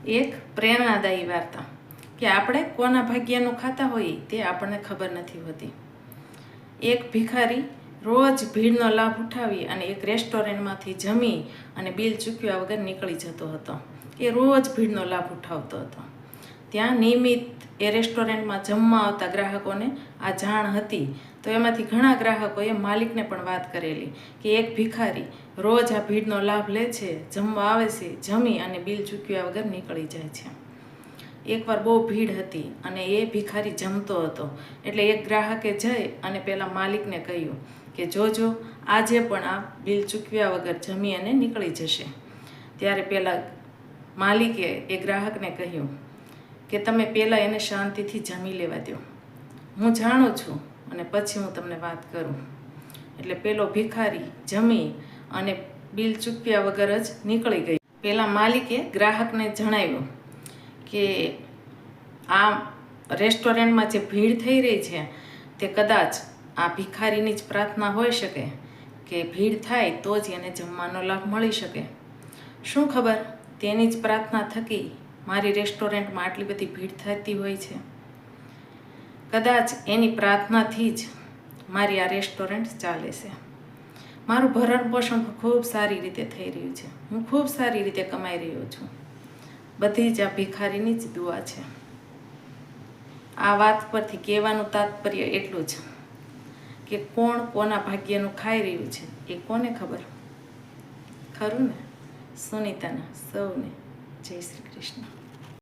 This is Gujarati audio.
એક પ્રેરણાદાયી વાર્તા કે આપણે કોના ભાગ્યનું ખાતા હોઈએ તે આપણને ખબર નથી હોતી. એક ભિખારી રોજ ભીડનો લાભ ઉઠાવી અને એક રેસ્ટોરન્ટમાંથી જમી અને બિલ ચૂકવ્યા વગર નીકળી જતો હતો. એ રોજ ભીડનો લાભ ઉઠાવતો હતો. ત્યાં નિયમિત એ રેસ્ટોરન્ટમાં જમવા આવતા ગ્રાહકોને આ જાણ હતી, તો એમાંથી ઘણા ગ્રાહકોએ માલિકને પણ વાત કરેલી કે એક ભિખારી રોજ આ ભીડનો લાભ લે છે, જમવા આવે છે, જમી અને બિલ ચૂકવ્યા વગર નીકળી જાય છે. એકવાર બહુ ભીડ હતી અને એ ભિખારી જમતો હતો, એટલે એક ગ્રાહકે જઈ અને પેલા માલિકને કહ્યું કે જોજો આજે પણ આ બિલ ચૂકવ્યા વગર જમી અને નીકળી જશે. ત્યારે પેલા માલિકે એ ગ્રાહકને કહ્યું કે તમે પહેલાં એને શાંતિથી જમી લેવા દો, હું જાણું છું અને પછી હું તમને વાત કરું. એટલે પેલો ભિખારી જમી અને બિલ ચૂકવ્યા વગર જ નીકળી ગઈ. પેલા માલિકે ગ્રાહકને જણાવ્યું કે આ રેસ્ટોરન્ટમાં જે ભીડ થઈ રહી છે તે કદાચ આ ભિખારીની જ પ્રાર્થના હોઈ શકે કે ભીડ થાય તો જ એને જમવાનો લાભ મળી શકે. શું ખબર તેની જ પ્રાર્થના થકી મારી રેસ્ટોરન્ટમાં આટલી બધી ભીડ થતી હોય છે. કદાચ એની પ્રાર્થનાથી જ મારી આ રેસ્ટોરન્ટ ચાલે છે. મારું ભરણ પોષણ ખૂબ સારી રીતે થઈ રહ્યું છે, હું ખૂબ સારી રીતે કમાઈ રહ્યો છું. બધી જ આ ભિખારીની જ દુઆ છે. આ વાત પરથી કહેવાનું તાત્પર્ય એટલું જ કે કોણ કોના ભાગ્યનું ખાઈ રહ્યું છે એ કોને ખબર. ખરું ને? સુનીતાના સૌને જય શ્રી કૃષ્ણ.